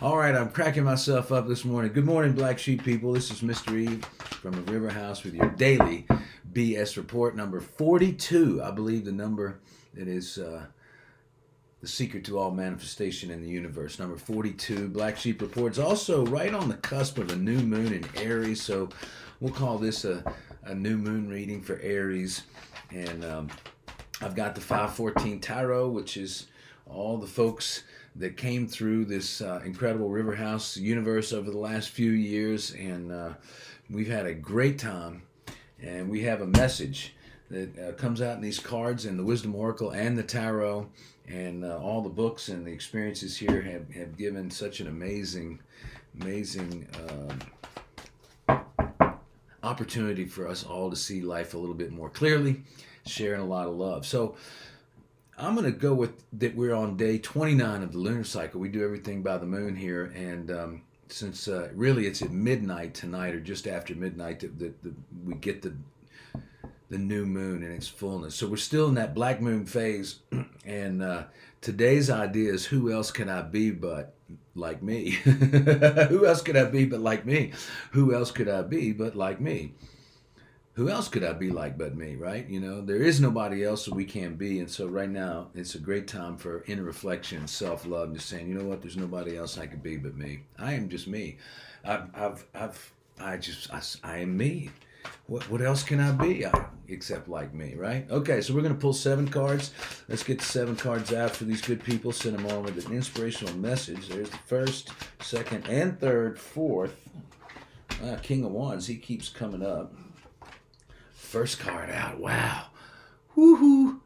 All right, I'm cracking myself up this morning. Good morning, Black Sheep people. This is MysterE from the River House with your daily BS report number 42. I believe the number that is the secret to all manifestation in the universe. Number 42, Black Sheep reports. Also, right on the cusp of a new moon in Aries, so we'll call this a new moon reading for Aries. And I've got the 514 Tarot, which is all the folks that came through this incredible River House universe over the last few years, and we've had a great time. And we have a message that comes out in these cards and the Wisdom Oracle and the Tarot, and all the books and the experiences here have given such an amazing opportunity for us all to see life a little bit more clearly, sharing a lot of love. So I'm going to go with that. We're on day 29 of the lunar cycle. We do everything by the moon here, and since really it's at midnight tonight, or just after midnight, that we get the new moon in its fullness. So we're still in that black moon phase, and today's idea is, who else can I be but like me? Who else could I be but like me? Who else could I be but like me? Who else could I be like but me, right? You know, there is nobody else that we can be. And so right now, it's a great time for inner reflection and self-love, just saying, you know what, there's nobody else I could be but me. I am just me. I am me. What else can I be except like me, right? Okay, so we're going to pull 7 cards. Let's get the 7 cards out for these good people. Send them on with an inspirational message. There's the first, second, and third, fourth. King of Wands, he keeps coming up. First card out. Wow. Woohoo.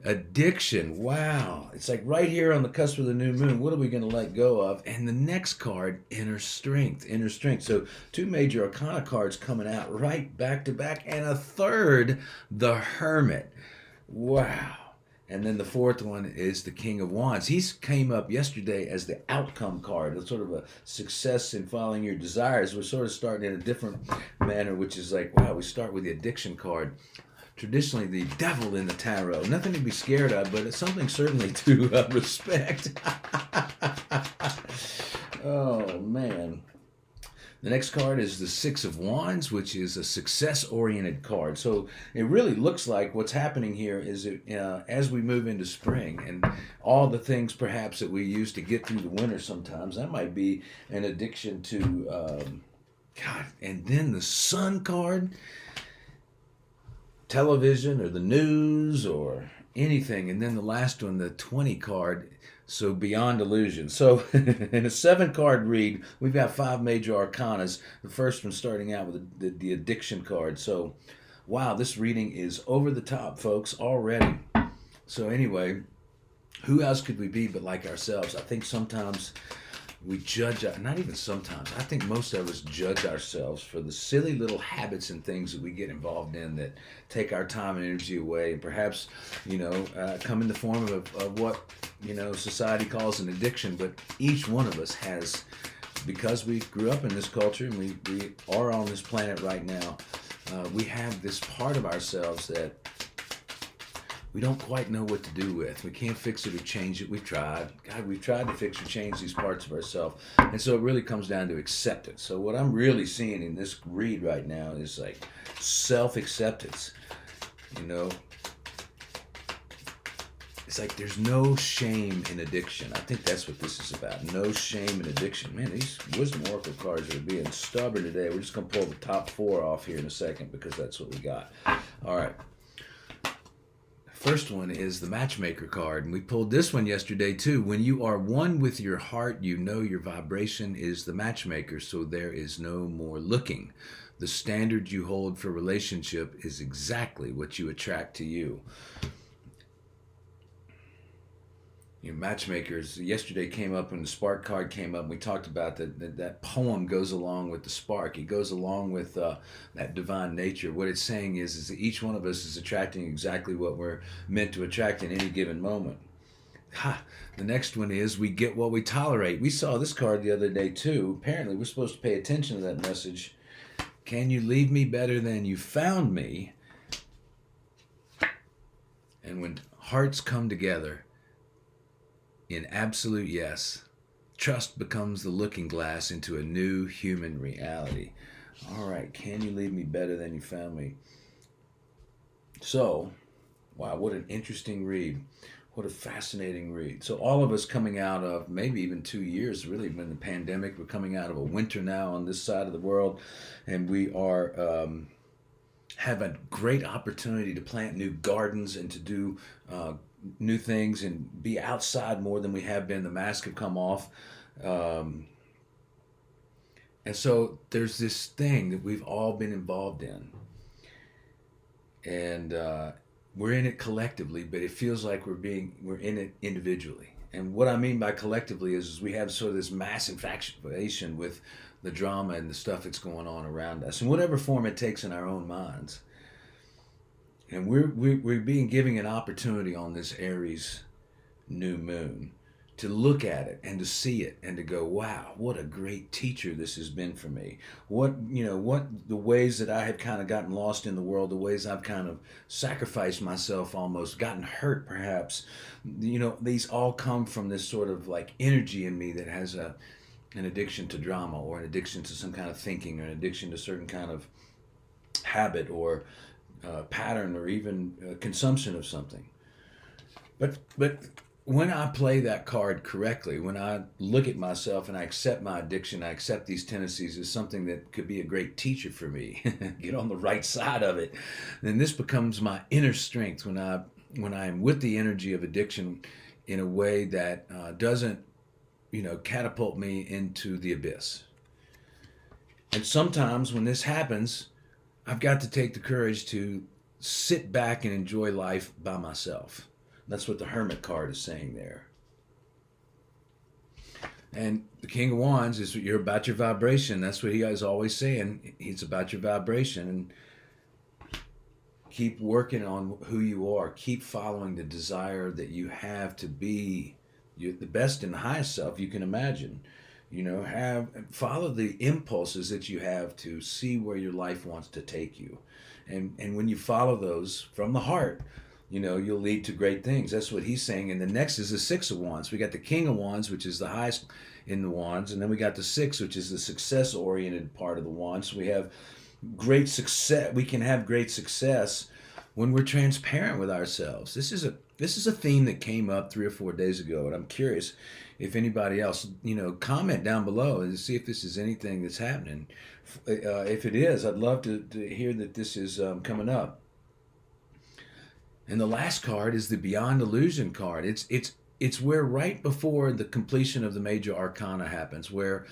Addiction. Wow. It's like right here on the cusp of the new moon. What are we going to let go of? And the next card, inner strength. Inner strength. So 2 Major Arcana cards coming out right back to back. And a third, the Hermit. Wow. And then the fourth one is the King of Wands. He came up yesterday as the outcome card. It's sort of a success in following your desires. We're sort of starting in a different manner, which is like, wow, we start with the addiction card. Traditionally, the devil in the tarot. Nothing to be scared of, but it's something certainly to respect. Oh, man. The next card is the 6 of Wands, which is a success-oriented card. So it really looks like what's happening here is as we move into spring and all the things perhaps that we use to get through the winter sometimes, that might be an addiction to, God. And then the Sun card, television or the news or anything. And then the last one, the 20 card, so beyond illusion. So in a 7-card read, we've got 5 Major Arcanas. The first one starting out with the addiction card. So, wow, this reading is over the top, folks, already. So anyway, who else could we be but like ourselves? I think sometimes we judge, not even sometimes, I think most of us judge ourselves for the silly little habits and things that we get involved in that take our time and energy away, and perhaps, come in the form of what, society calls an addiction. But each one of us has, because we grew up in this culture and we are on this planet right now, we have this part of ourselves that we don't quite know what to do with. We can't fix it or change it. We've tried. God, we've tried to fix or change these parts of ourselves. And so it really comes down to acceptance. So what I'm really seeing in this read right now is like self-acceptance. It's like there's no shame in addiction. I think that's what this is about. No shame in addiction. Man, these Wisdom Oracle cards are being stubborn today. We're just going to pull the top 4 off here in a second because that's what we got. All right. First one is the Matchmaker card, and we pulled this one yesterday too. When you are one with your heart, you know your vibration is the matchmaker, so there is no more looking. The standard you hold for relationship is exactly what you attract to you. Matchmakers, yesterday came up when the spark card came up, and we talked about that poem goes along with the spark. It goes along with that divine nature. What it's saying is that each one of us is attracting exactly what we're meant to attract in any given moment. The next one is we get what we tolerate. We saw this card the other day too. Apparently we're supposed to pay attention to that message. Can you leave me better than you found me? And when hearts come together in absolute yes, Trust becomes the looking glass into a new human reality. All right, can you leave me better than you found me? So, wow, what an interesting read. What a fascinating read. So, all of us coming out of maybe even 2 years, really, when the pandemic, we're coming out of a winter now on this side of the world, and we are have a great opportunity to plant new gardens and to do new things and be outside more than we have been. The masks have come off. Um, and so there's this thing that we've all been involved in. And we're in it collectively, but it feels like we're in it individually. And what I mean by collectively is we have sort of this mass infatuation with the drama and the stuff that's going on around us, in whatever form it takes in our own minds. And we're being given an opportunity on this Aries new moon to look at it and to see it and to go, wow, what a great teacher this has been for me. What the ways that I have kind of gotten lost in the world, the ways I've kind of sacrificed myself, almost gotten hurt perhaps. These all come from this sort of like energy in me that has an addiction to drama, or an addiction to some kind of thinking, or an addiction to certain kind of habit or pattern, or even consumption of something. But when I play that card correctly, when I look at myself and I accept my addiction, I accept these tendencies as something that could be a great teacher for me, get on the right side of it, then this becomes my inner strength when I am with the energy of addiction in a way that doesn't, catapult me into the abyss. And sometimes when this happens, I've got to take the courage to sit back and enjoy life by myself. That's what the Hermit card is saying there. And the King of Wands is you're about your vibration. That's what he is always saying. It's about your vibration. And keep working on who you are. Keep following the desire that you have to be the best and the highest self you can imagine. Follow the impulses that you have to see where your life wants to take you. And when you follow those from the heart, you'll lead to great things. That's what he's saying. And the next is the Six of Wands. We got the King of Wands, which is the highest in the wands. And then we got the Six, which is the success-oriented part of the wands. So we have great success. We can have great success when we're transparent with ourselves. This is a theme that came up 3 or 4 days ago. And I'm curious if anybody else, comment down below and see if this is anything that's happening. If it is, I'd love to hear that this is coming up. And the last card is the Beyond Illusion card. It's where right before the completion of the Major Arcana happens, where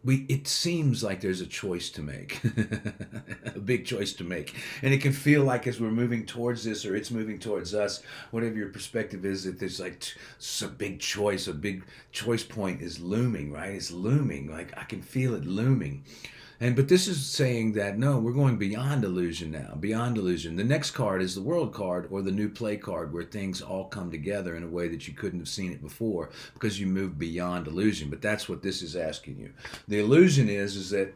it seems like there's a choice to make, a big choice to make. And it can feel like as we're moving towards this, or it's moving towards us, whatever your perspective is, that there's like a big choice point is looming, right? It's looming, like I can feel it looming. But this is saying that, no, we're going beyond illusion now, beyond illusion. The next card is the World card, or the New Play card, where things all come together in a way that you couldn't have seen it before because you moved beyond illusion. But that's what this is asking you. The illusion is that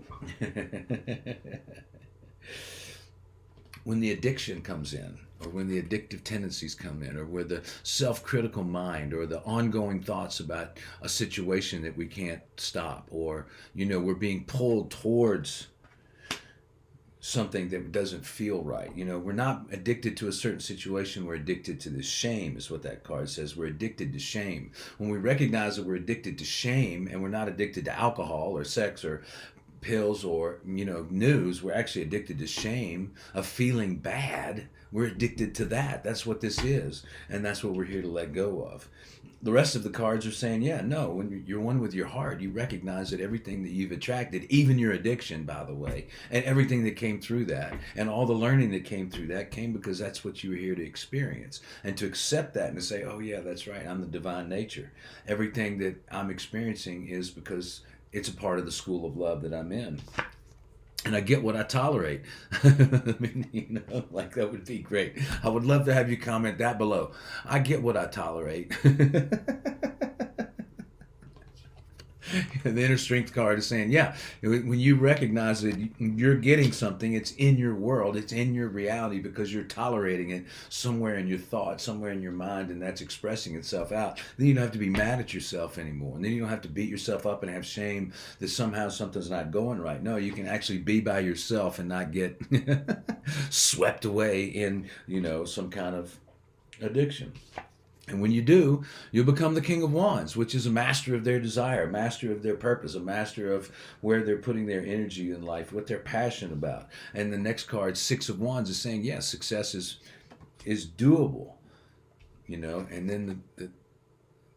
when the addiction comes in, or when the addictive tendencies come in, or where the self-critical mind, or the ongoing thoughts about a situation that we can't stop, or, we're being pulled towards something that doesn't feel right. We're not addicted to a certain situation. We're addicted to the shame, is what that card says. We're addicted to shame. When we recognize that we're addicted to shame, and we're not addicted to alcohol or sex or pills or news, we're actually addicted to shame of feeling bad. We're addicted to that. That's what this is, and that's what we're here to let go of. The rest of the cards are saying, when you're one with your heart, you recognize that everything that you've attracted, even your addiction, by the way, and everything that came through that, and all the learning that came through that, came because that's what you were here to experience. And to accept that and to say, oh yeah, that's right, I'm the divine nature. Everything that I'm experiencing is because it's a part of the school of love that I'm in. And I get what I tolerate. I mean, like that would be great. I would love to have you comment that below. I get what I tolerate. The inner strength card is saying, yeah, when you recognize that you're getting something, it's in your world, it's in your reality because you're tolerating it somewhere in your thought, somewhere in your mind, and that's expressing itself out. Then you don't have to be mad at yourself anymore. And then you don't have to beat yourself up and have shame that somehow something's not going right. No, you can actually be by yourself and not get swept away in, some kind of addiction. And when you do, you'll become the King of Wands, which is a master of their desire, master of their purpose, a master of where they're putting their energy in life, what they're passionate about. And the next card, Six of Wands, is saying, yes, success is doable, And then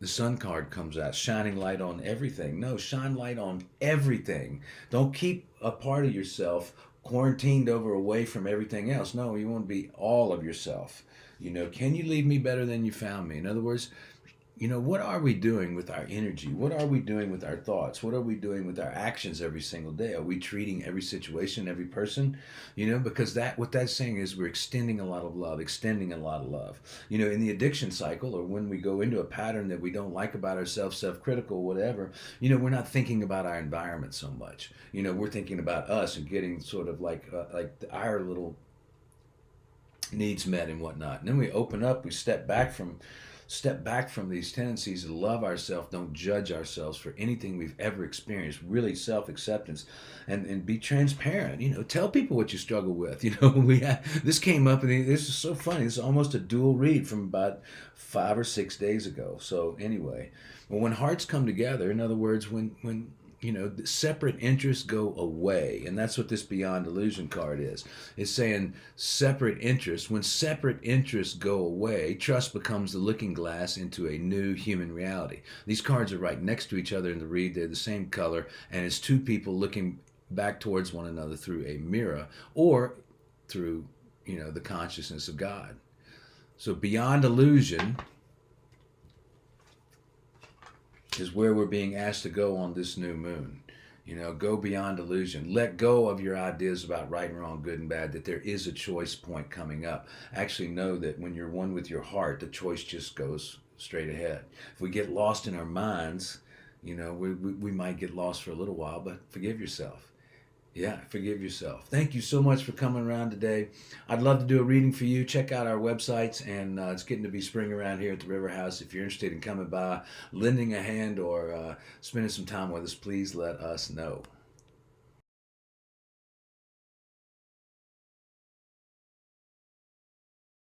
the Sun card comes out, shining light on everything. No, shine light on everything. Don't keep a part of yourself quarantined over away from everything else. No, you want to be all of yourself. Can you leave me better than you found me? In other words, what are we doing with our energy? What are we doing with our thoughts? What are we doing with our actions every single day? Are we treating every situation, every person? Because what that's saying is we're extending a lot of love, extending a lot of love. In the addiction cycle, or when we go into a pattern that we don't like about ourselves, self-critical, whatever, we're not thinking about our environment so much. We're thinking about us and getting sort of like our little needs met and whatnot. And then we open up, we step back from these tendencies to love ourselves, don't judge ourselves for anything we've ever experienced, really self-acceptance, and be transparent. Tell people what you struggle with. This came up, and this is so funny. It's almost a dual read from about 5 or 6 days ago. So anyway, when hearts come together, in other words, when separate interests go away. And that's what this Beyond Illusion card is. It's saying separate interests. When separate interests go away, trust becomes the looking glass into a new human reality. These cards are right next to each other in the read. They're the same color. And it's two people looking back towards one another through a mirror or through, the consciousness of God. So Beyond Illusion is where we're being asked to go on this new moon. Go beyond illusion. Let go of your ideas about right and wrong, good and bad, that there is a choice point coming up. Actually know that when you're one with your heart, the choice just goes straight ahead. If we get lost in our minds, we might get lost for a little while, but forgive yourself. Yeah, forgive yourself. Thank you so much for coming around today. I'd love to do a reading for you. Check out our websites, and it's getting to be spring around here at the River House. If you're interested in coming by, lending a hand, or spending some time with us, please let us know.